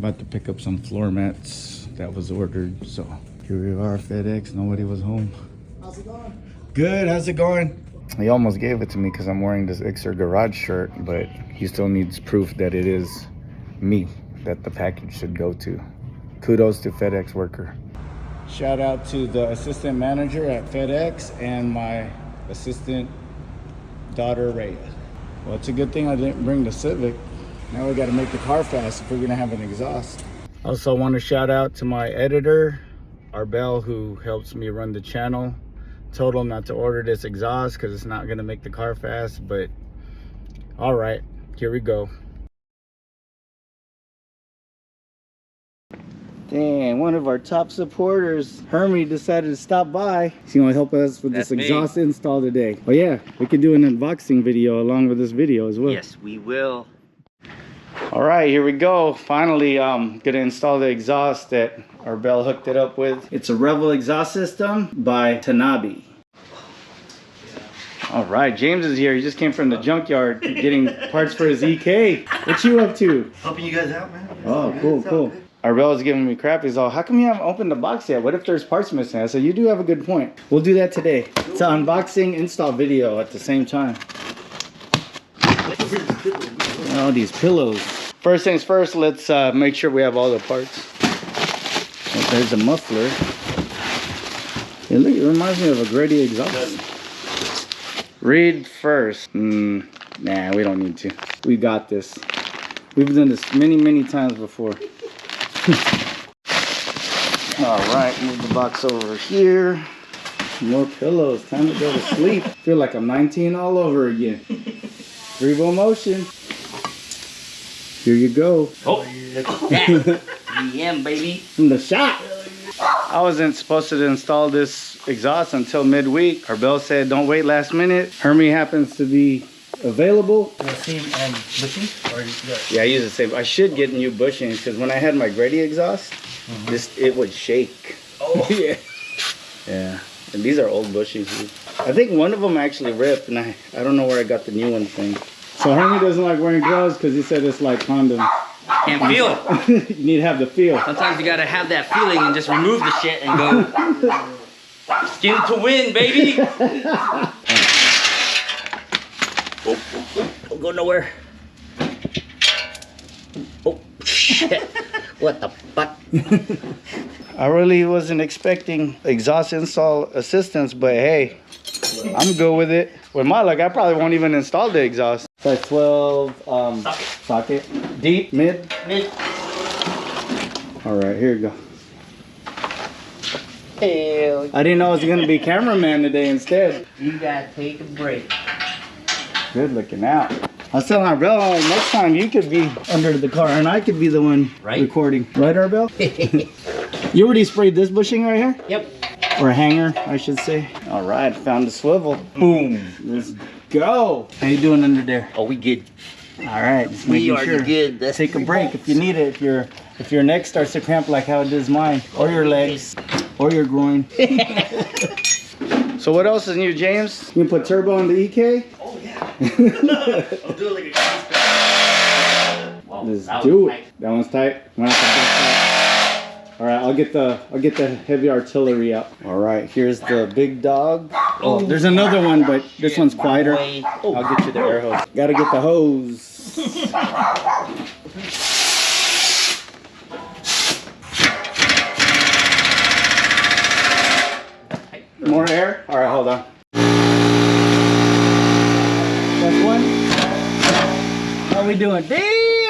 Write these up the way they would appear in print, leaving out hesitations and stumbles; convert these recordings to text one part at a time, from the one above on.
About to pick up some floor mats that was ordered. So here we are, FedEx. Nobody was home. How's it going? Good. How's it going? He almost gave it to me because I'm wearing this Iczer garage shirt, but he still needs proof that it is me that the package should go to. Kudos to FedEx worker. Shout out to the assistant manager at FedEx and my assistant daughter, Rhea. Well, it's a good thing I didn't bring the Civic. Now we got to make the car fast if we're going to have an exhaust. Also want to shout out to my editor, Arbel, who helps me run the channel. Told him not to order this exhaust because it's not going to make the car fast, but all right, here we go. Dang, one of our top supporters, Hermie, decided to stop by. He's going to help us with this exhaust install today. Oh yeah, we could do an unboxing video along with this video as well. Yes, we will. All right, here we go. Finally, gonna install the exhaust that Arbel hooked it up with. It's a Revel exhaust system by Tanabe. All right, James is here. He just came from the junkyard getting parts for his EK. What you up to? Helping you guys out, man. Oh, cool, cool. Arbel is giving me crap. He's all, how come you haven't opened the box yet? What if there's parts missing? I said, you do have a good point. We'll do that today. It's an unboxing install video at the same time. Oh, these pillows. First things first, let's make sure we have all the parts. Oh, there's a muffler. Hey, look, it reminds me of a Grady exhaust. Read first. Nah, we don't need to. We got this. We've done this many times before. All right, move the box over here. More pillows. Time to go to sleep. Feel like I'm 19 all over again. Revel motion. Here you go. Oh, look at that. EM, baby. From the shop. I wasn't supposed to install this exhaust until midweek. Arbel said, don't wait last minute. Hermie happens to be available. The same bushing? Or Yeah, I use the same. I should get new bushings because when I had my Grady exhaust, it would shake. Oh. Yeah. Yeah. And these are old bushings. I think one of them actually ripped, and I don't know where I got the new one thing. So Hermie doesn't like wearing gloves because he said it's like condom. Can't feel it. You need to have the feel. Sometimes you gotta have that feeling and just remove the shit and go skin to win, baby. Don't go nowhere. Oh shit! What the fuck? I really wasn't expecting exhaust install assistance, but hey, I'm good with it. With my luck, I probably won't even install the exhaust. Size 12 socket. Deep, mid? Mid. All right, here you go. Hell. I didn't know I was gonna be cameraman today instead. You gotta take a break. Good looking out. I was telling Arbel, next time you could be under the car and I could be the one recording. Right, Arbel? You already sprayed this bushing right here? Yep. Or a hanger, I should say. All right, found the swivel. Boom. Let's go. How you doing under there? Oh, we good. All right, just We making are sure. good. That's Take a break if you need it. If your neck starts to cramp like how it does mine, or your legs, or your groin. So what else is new, James? You can put turbo on the EK? Oh, yeah. I'll do it like a cheese pizza. Let's do it. That one's tight. All right, I'll get the heavy artillery out. All right, here's the big dog. Oh, there's another one, but this one's quieter. I'll get you the air hose. Gotta get the hose. More air? All right, hold on. That's one. How are we doing? Damn,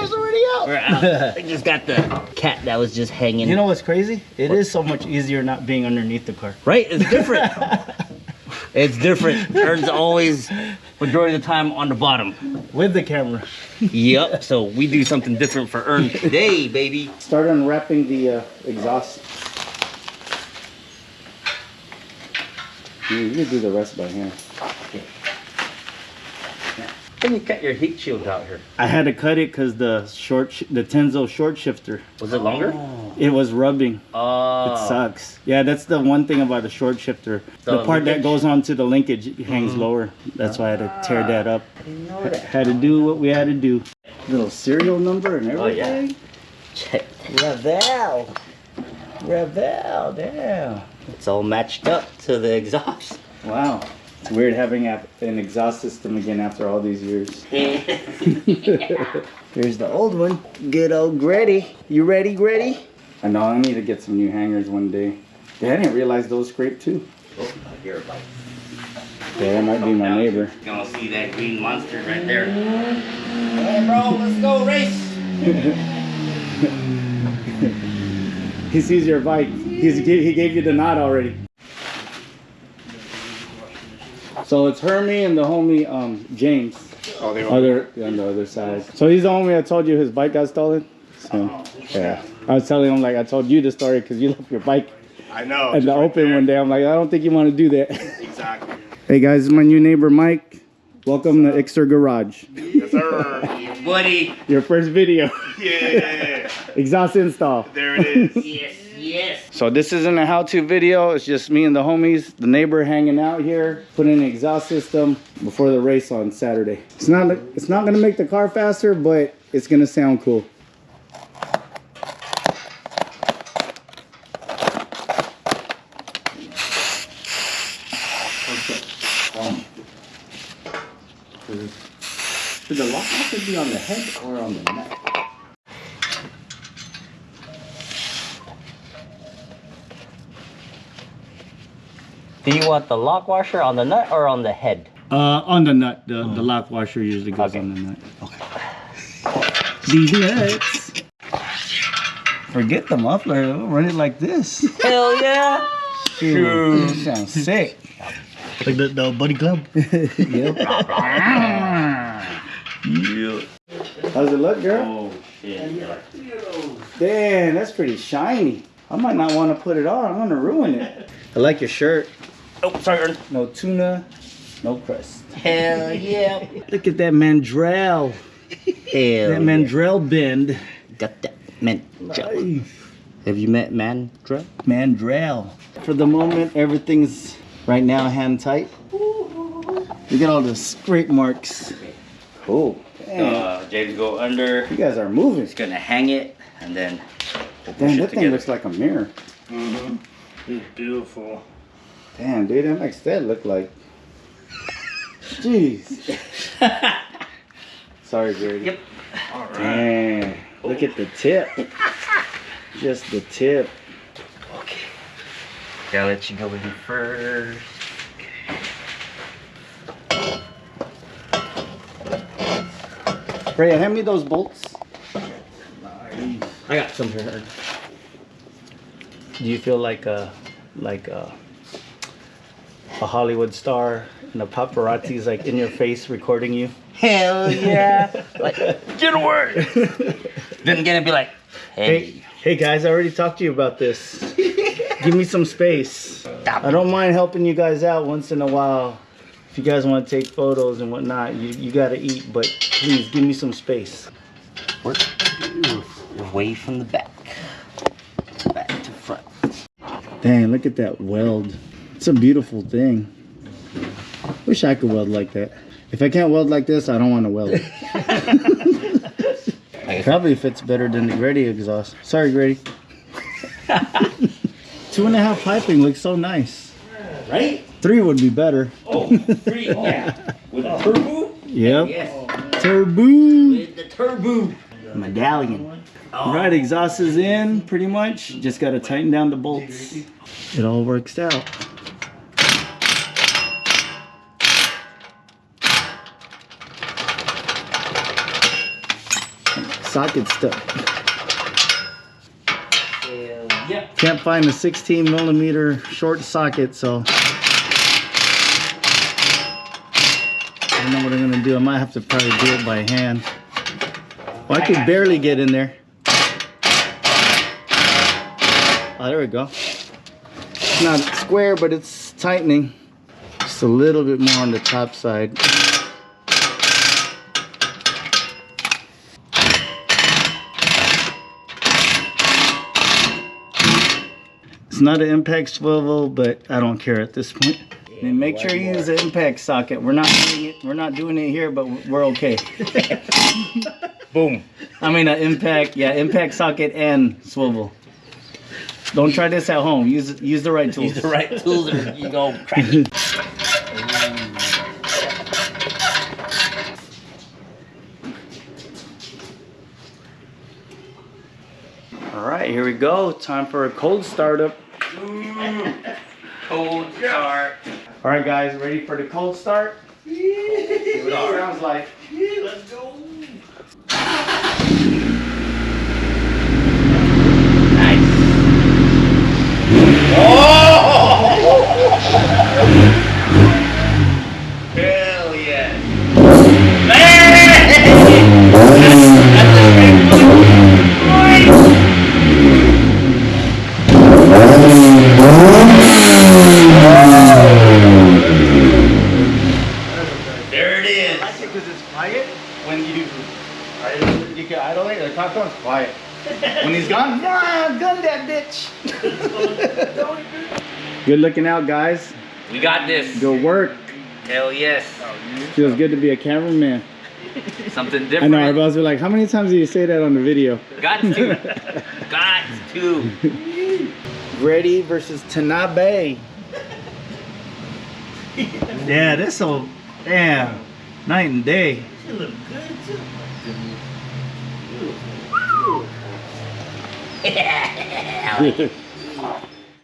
it's already out. We're out. I just got the cat that was just hanging. You know what's crazy? It is so much easier not being underneath the car. Right? It's different. It's different. Ern's always, majority of the time, on the bottom. With the camera. Yep. So we do something different for Ern today, baby. Start unwrapping the exhaust. You can do the rest by hand. Can you cut your heat shield out here? I had to cut it because the Tenzo short shifter. Was it longer? It was rubbing. Oh. It sucks. Yeah, that's the one thing about a short shifter. The part that goes onto the linkage hangs lower. That's why I had to tear that up. I didn't know that. Had to do what we had to do. Little serial number and everything. Oh, yeah. Check Revel, damn. It's all matched up to the exhaust. Wow. It's weird having an exhaust system again after all these years. Here's the old one. Good old Gretty. You ready, Gretty? I know, I need to get some new hangers one day. Yeah, I didn't realize those scrape too. Oh, I hear a bike. Yeah, that might be my neighbor. You're gonna see that green monster right there. Hey, bro, let's go race. He sees your bike. He gave you the nod already. So it's Hermie and the homie James. Oh, they on the other side. So he's the homie I told you his bike got stolen. So yeah, I was telling him like I told you the story because you left your bike I know. in the open one day. I'm like, I don't think you want to do that. Exactly. Hey guys, this is my new neighbor Mike. Welcome to Iczer Garage. Yes, sir. Buddy. Your first video. Yeah. Exhaust install. There it is. Yes, yes. So this isn't a how-to video. It's just me and the homies, the neighbor hanging out here, putting in an exhaust system before the race on Saturday. It's not gonna make the car faster, but it's gonna sound cool. Should the lock also be on the head or on the neck? Do you want the lock washer on the nut or on the head? On the nut. The lock washer usually goes on the nut. Okay. These nuts. Forget the muffler. We'll run it like this. Hell yeah! Shoot. Sounds sick. Like the Buddy Club. Yep. How's it look, girl? Oh shit. Damn, that's pretty shiny. I might not want to put it on. I'm gonna ruin it. I like your shirt. Oh, sorry, Ern. No tuna, no crust. Hell yeah. Look at that mandrel. Hell That mandrel bend. Got that mandrel. Have you met mandrel? Mandrel. For the moment, everything's right now hand tight. Look at all the scrape marks. Cool. Damn. James go under. You guys are moving. He's gonna hang it and then we'll push Damn, it that thing together. looks like a mirror. Mm-hmm. It's beautiful. Damn, dude, that makes that look like. Jeez. Sorry, Grady. Yep. All right. Damn. Look at the tip. Just the tip. Okay. Gotta let you go in first. Ray, hand me those bolts. I got some here. Do you feel like a Hollywood star and the paparazzi's like in your face recording you? Hell yeah. Like, get away. Then again, it'd be like, Hey guys, I already talked to you about this. Give me some space. I don't mind helping you guys out once in a while. If you guys want to take photos and whatnot, you gotta eat, but please give me some space. work away from the back. Back to front. Dang, look at that weld. It's a beautiful thing. Wish I could weld like that. If I can't weld like this, I don't want to weld it. Probably fits better than the Grady exhaust. Sorry, Grady. 2.5 piping looks so nice. Right? 3 would be better. Oh, 3, yeah. With a turbo? Yep. Yes. Turbo. With the turbo. Medallion. All right, exhaust is in pretty much. Just got to tighten down the bolts. It all works out. Socket stuck. Yep. Can't find a 16 millimeter short socket, so I don't know what I'm gonna do. I might have to probably do it by hand. Well, I could barely get in there. Oh, there we go. It's not square, but it's tightening. Just a little bit more on the top side. It's not an impact swivel, but I don't care at this point. And make sure you use an impact socket. We're not doing it here, but we're okay. Boom. I mean, an impact. Yeah, impact socket and swivel. Don't try this at home. Use the right tools. Use the right tools or you go crack it. All right, here we go. Time for a cold startup. Cold start. All right, guys, ready for the cold start? See what it sounds like. Let's go. Hell yeah. There it is. I like it because it's quiet when you can idle it. The top one's quiet. When he's gone, gun that bitch. Good looking out, guys. We got this. Good work. Hell yes. Feels good to be a cameraman. Something I different. know, our boss were like, how many times do you say that on the video? Got to. Got to. Ready versus Tanabe. Yeah, this so damn night and day. You look good too. Yeah.